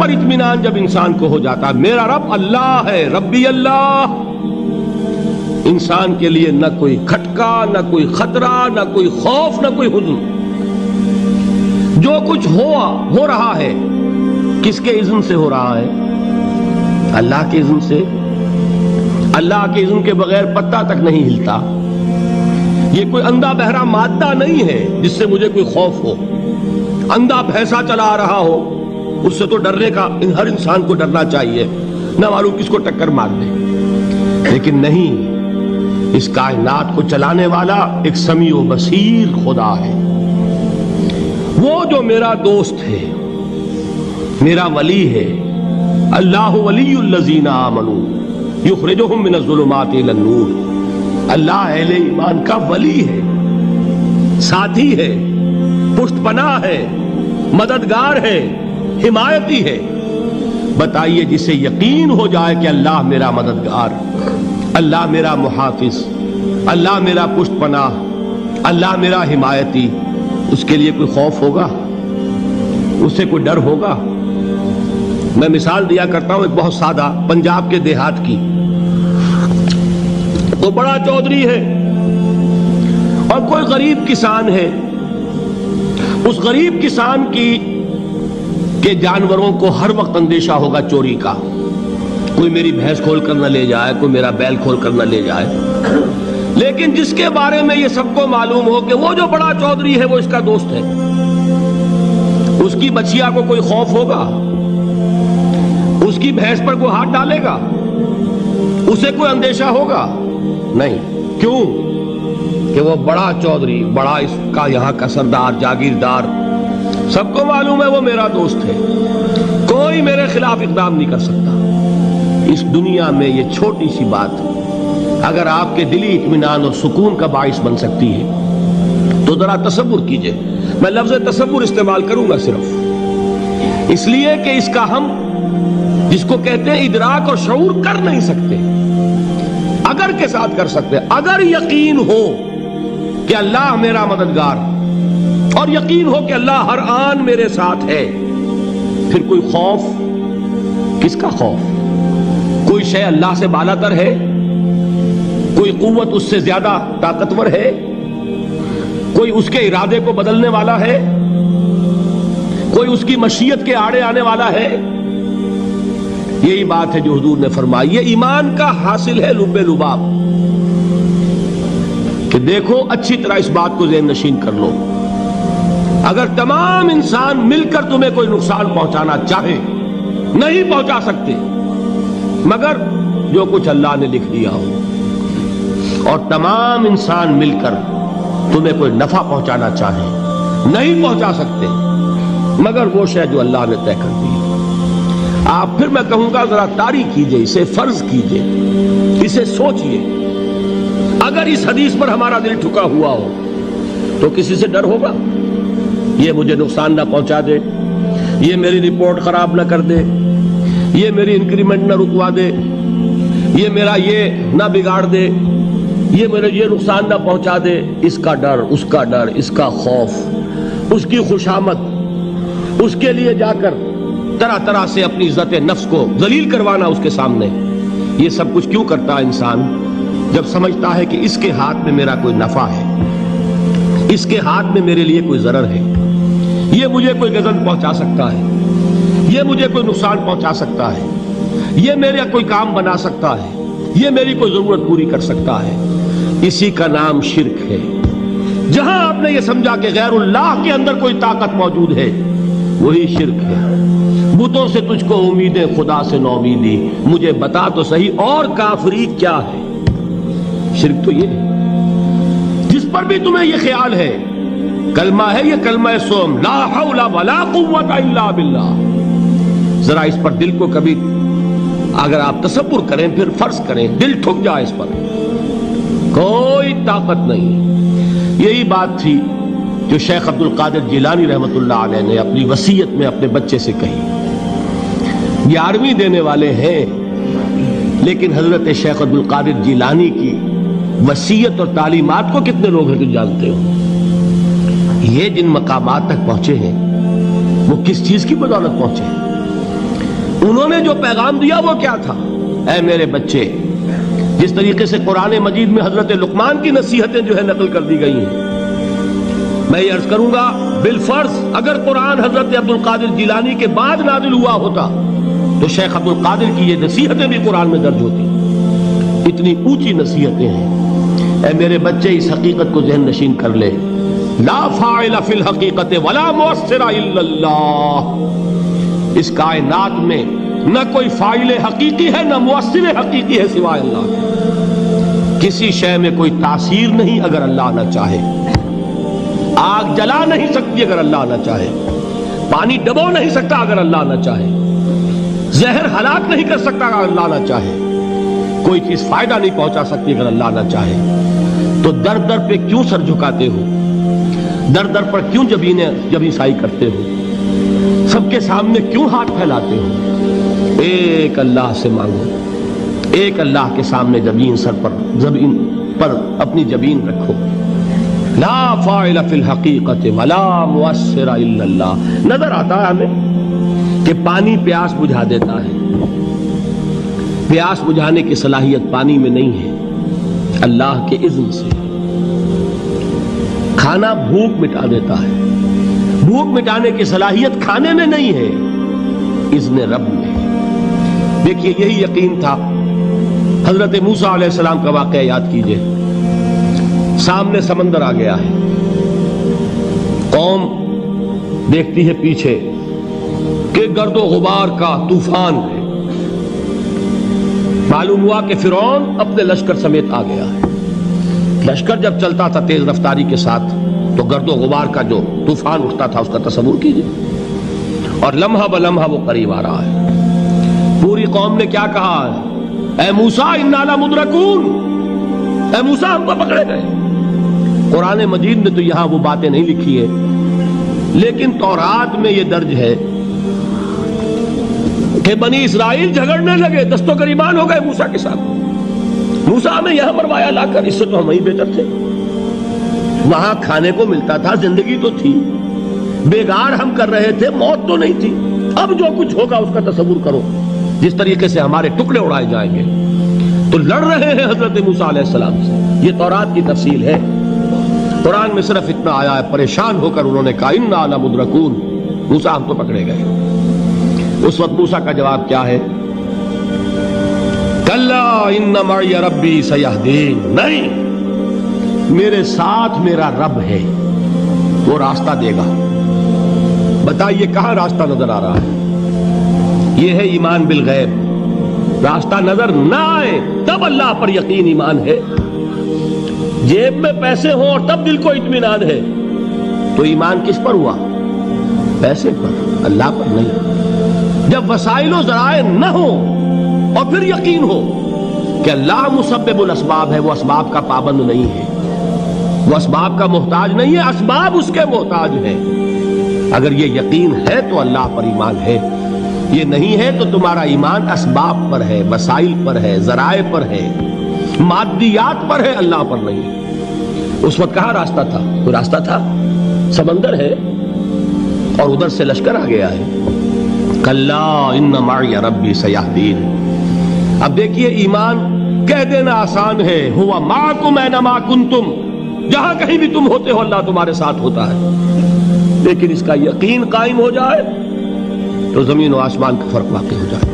پر اطمینان جب انسان کو ہو جاتا ہے میرا رب اللہ ہے، ربی اللہ، انسان کے لیے نہ کوئی کھٹکا، نہ کوئی خطرہ، نہ کوئی خوف، نہ کوئی حزن۔ جو کچھ ہو رہا ہے کس کے اذن سے ہو رہا ہے؟ اللہ کے اذن سے۔ اللہ کے اذن کے بغیر پتہ تک نہیں ہلتا۔ یہ کوئی اندھا بہرا مادہ نہیں ہے جس سے مجھے کوئی خوف ہو۔ اندھا بھینسا چلا رہا ہو اس سے تو ڈرنے کا ہر انسان کو ڈرنا چاہیے، نہ معلوم کس کو ٹکر مار دے۔ لیکن نہیں، اس کائنات کو چلانے والا ایک سمیع و بصیر خدا ہے، وہ جو میرا دوست ہے، میرا ولی ہے۔ اللہ ولی الذین آمنوا یخرجہم من الظلمات الی النور۔ اللہ اہل ایمان کا ولی ہے، ساتھی ہے، پشت پناہ ہے، مددگار ہے، حمایتی ہے۔ بتائیے جسے یقین ہو جائے کہ اللہ میرا مددگار، اللہ میرا محافظ، اللہ میرا پشت پناہ، اللہ میرا حمایتی، اس کے لیے کوئی خوف ہوگا؟ اس سے کوئی ڈر ہوگا؟ میں مثال دیا کرتا ہوں ایک بہت سادہ، پنجاب کے دیہات کی۔ تو بڑا چودھری ہے اور کوئی غریب کسان ہے۔ اس غریب کسان کے جانوروں کو ہر وقت اندیشہ ہوگا چوری کا، کوئی میری بھینس کھول کر نہ لے جائے، کوئی میرا بیل کھول کر نہ لے جائے۔ لیکن جس کے بارے میں یہ سب کو معلوم ہو کہ وہ جو بڑا چودھری ہے وہ اس کا دوست ہے، اس کی بچیا کو کوئی خوف ہوگا؟ اس کی بھینس پر کوئی ہاتھ ڈالے گا؟ اسے کوئی اندیشہ ہوگا؟ نہیں۔ کیوں؟ کہ وہ بڑا چودھری، بڑا اس کا یہاں کا سردار، جاگیردار، سب کو معلوم ہے وہ میرا دوست ہے، کوئی میرے خلاف اقدام نہیں کر سکتا۔ اس دنیا میں یہ چھوٹی سی بات اگر آپ کے دلی اطمینان اور سکون کا باعث بن سکتی ہے تو ذرا تصور کیجئے۔ میں لفظ تصور استعمال کروں گا صرف اس لیے کہ اس کا ہم جس کو کہتے ہیں ادراک اور شعور کر نہیں سکتے، اگر کے ساتھ کر سکتے۔ اگر یقین ہو کہ اللہ میرا مددگار اور یقین ہو کہ اللہ ہر آن میرے ساتھ ہے، پھر کوئی خوف؟ کس کا خوف؟ کوئی شے اللہ سے بالا تر ہے؟ کوئی قوت اس سے زیادہ طاقتور ہے؟ کوئی اس کے ارادے کو بدلنے والا ہے؟ کوئی اس کی مشیت کے آڑے آنے والا ہے؟ یہی بات ہے جو حضور نے فرمائی۔ یہ ایمان کا حاصل ہے لب لباب، کہ دیکھو اچھی طرح اس بات کو ذہن نشین کر لو، اگر تمام انسان مل کر تمہیں کوئی نقصان پہنچانا چاہے نہیں پہنچا سکتے، مگر جو کچھ اللہ نے لکھ دیا ہو، اور تمام انسان مل کر تمہیں کوئی نفع پہنچانا چاہے نہیں پہنچا سکتے، مگر وہ شے جو اللہ نے طے کر دی۔ آپ پھر میں کہوں گا ذرا طاری کیجئے، اسے فرض کیجئے، اسے سوچئے۔ اگر اس حدیث پر ہمارا دل ٹھکا ہوا ہو تو کسی سے ڈر ہوگا؟ یہ مجھے نقصان نہ پہنچا دے، یہ میری رپورٹ خراب نہ کر دے، یہ میری انکریمنٹ نہ رکوا دے، یہ میرا یہ نہ بگاڑ دے، یہ میرے یہ نقصان نہ پہنچا دے۔ اس کا ڈر، اس کا ڈر، اس کا خوف، اس کی خوشامد، اس کے لیے جا کر طرح طرح سے اپنی عزت نفس کو ذلیل کروانا اس کے سامنے، یہ سب کچھ کیوں کرتا ہے انسان؟ جب سمجھتا ہے کہ اس کے ہاتھ میں میرا کوئی نفع ہے، اس کے ہاتھ میں میرے لیے کوئی ضرر ہے، یہ مجھے کوئی غضب پہنچا سکتا ہے، یہ مجھے کوئی نقصان پہنچا سکتا ہے، یہ میرا کوئی کام بنا سکتا ہے، یہ میری کوئی ضرورت پوری کر سکتا ہے، اسی کا نام شرک ہے۔ جہاں آپ نے یہ سمجھا کہ غیر اللہ کے اندر کوئی طاقت موجود ہے، وہی شرک ہے۔ بتوں سے تجھ کو امیدیں، خدا سے نومیدی، مجھے بتا تو صحیح اور کافری کیا ہے؟ شرک تو یہ ہے جس پر بھی تمہیں یہ خیال ہے، کلمہ ہے یہ کلمہ سوم، لا حول ولا قوت الا باللہ۔ ذرا اس پر دل کو کبھی اگر آپ تصور کریں، پھر فرض کریں، دل ٹھک جائے اس پر، کوئی طاقت نہیں۔ یہی بات تھی جو شیخ عبد القادر جیلانی رحمۃ اللہ علیہ نے اپنی وصیت میں اپنے بچے سے کہی۔ 11ویں دینے والے ہیں، لیکن حضرت شیخ عبد القادر جیلانی کی وصیت اور تعلیمات کو کتنے لوگ ہیں جو جانتے ہو؟ یہ جن مقامات تک پہنچے ہیں وہ کس چیز کی بدولت پہنچے ہیں؟ انہوں نے جو پیغام دیا وہ کیا تھا؟ اے میرے بچے، جس طریقے سے قرآن مجید میں حضرت لقمان کی نصیحتیں جو ہے نقل کر دی گئی ہیں، میں یہ عرض کروں گا بالفرض اگر قرآن حضرت عبد القادر جیلانی کے بعد نازل ہوا ہوتا تو شیخ عبد القادر کی یہ نصیحتیں بھی قرآن میں درج ہوتی. اتنی اونچی نصیحتیں ہیں. اے میرے بچے، اس حقیقت کو ذہن نشین کر لے، لا فاعل فی الحقیقت ولا مؤثر الا اللہ. اس کائنات میں نہ کوئی فاعل حقیقی ہے نہ مؤثر حقیقی ہے سوائے اللہ. کسی شے میں کوئی تاثیر نہیں اگر اللہ نہ چاہے. آگ جلا نہیں سکتی اگر اللہ نہ چاہے. پانی ڈبو نہیں سکتا اگر اللہ نہ چاہے. زہر ہلاک نہیں کر سکتا اگر اللہ نہ چاہے. کوئی چیز فائدہ نہیں پہنچا سکتی اگر اللہ نہ چاہے. تو در در پہ کیوں سر جھکاتے ہو؟ در در پر کیوں جبیں سائی کرتے ہو؟ سب کے سامنے کیوں ہاتھ پھیلاتے ہو؟ ایک اللہ سے مانگو. ایک اللہ کے سامنے زمین پر اپنی جبین رکھو. لا فاعل فی الحقیقت ولا مؤثر الا اللہ. نظر آتا ہے ہمیں کہ پانی پیاس بجھا دیتا ہے. پیاس بجھانے کی صلاحیت پانی میں نہیں ہے، اللہ کے اذن سے. کھانا بھوک مٹا دیتا ہے. بھوک مٹانے کی صلاحیت کھانے میں نہیں ہے، اذن رب میں. دیکھیے یہی یقین تھا. حضرت موسیٰ علیہ السلام کا واقعہ یاد کیجئے. سامنے سمندر آ گیا ہے. قوم دیکھتی ہے پیچھے کہ گرد و غبار کا طوفان ہے. معلوم ہوا کہ فرعون اپنے لشکر سمیت آ گیا ہے. لشکر جب چلتا تھا تیز رفتاری کے ساتھ تو گرد و غبار کا جو طوفان اٹھتا تھا اس کا تصور کیجئے. اور لمحہ بلمحہ وہ قریب آ رہا ہے. پوری قوم نے کیا کہا ہے؟ اے موسیٰ انا لمدرکون. اے موسیٰ ہم کو پکڑے گئے. قرآن مجید نے تو یہاں وہ باتیں نہیں لکھی ہے، لیکن تورات میں یہ درج ہے کہ بنی اسرائیل جھگڑنے لگے، دست و گریبان ہو گئے موسیٰ کے ساتھ. موسیٰ ہمیں یہاں مروایا لا کر، اس سے تو ہم ہی بہتر تھے. وہاں کھانے کو ملتا تھا، زندگی تو تھی. بیگار ہم کر رہے تھے، موت تو نہیں تھی. اب جو کچھ ہوگا اس کا تصور کرو، جس طریقے سے ہمارے ٹکڑے اڑائے جائیں گے. تو لڑ رہے ہیں حضرت موسیٰ علیہ السلام سے. یہ تورات کی تفصیل ہے. قرآن میں صرف اتنا آیا ہے، پریشان ہو کر انہوں نے کہا انا لمدرکون. موسیٰ ہم تو پکڑے گئے. اس وقت موسیٰ کا جواب کیا ہے؟ کلا ان معی ربی سیہدین. نہیں، میرے ساتھ میرا رب ہے، وہ راستہ دے گا. بتائیے کہاں راستہ نظر آ رہا ہے؟ یہ ہے ایمان بالغیب. راستہ نظر نہ آئے تب اللہ پر یقین ایمان ہے. جیب میں پیسے ہوں اور تب دل کو اطمینان ہے تو ایمان کس پر ہوا؟ پیسے پر، اللہ پر نہیں. جب وسائل و ذرائع نہ ہو اور پھر یقین ہو کہ اللہ مسبب الاسباب ہے، وہ اسباب کا پابند نہیں ہے، وہ اسباب کا محتاج نہیں ہے، اسباب اس کے محتاج ہیں. اگر یہ یقین ہے تو اللہ پر ایمان ہے. یہ نہیں ہے تو تمہارا ایمان اسباب پر ہے، وسائل پر ہے، ذرائع پر ہے، مادیات پر ہے، اللہ پر نہیں. اس وقت کہاں راستہ تھا؟ کوئی راستہ تھا؟ سمندر ہے اور ادھر سے لشکر آ گیا ہے. کلا ان معی ربی سیہدین. اب دیکھیے ایمان کہہ دینا آسان ہے، ہوا معکم اینما کنتم. جہاں کہیں بھی تم ہوتے ہو اللہ تمہارے ساتھ ہوتا ہے. لیکن اس کا یقین قائم ہو جائے تو زمین و آسمان کا فرق واقع ہو جائے.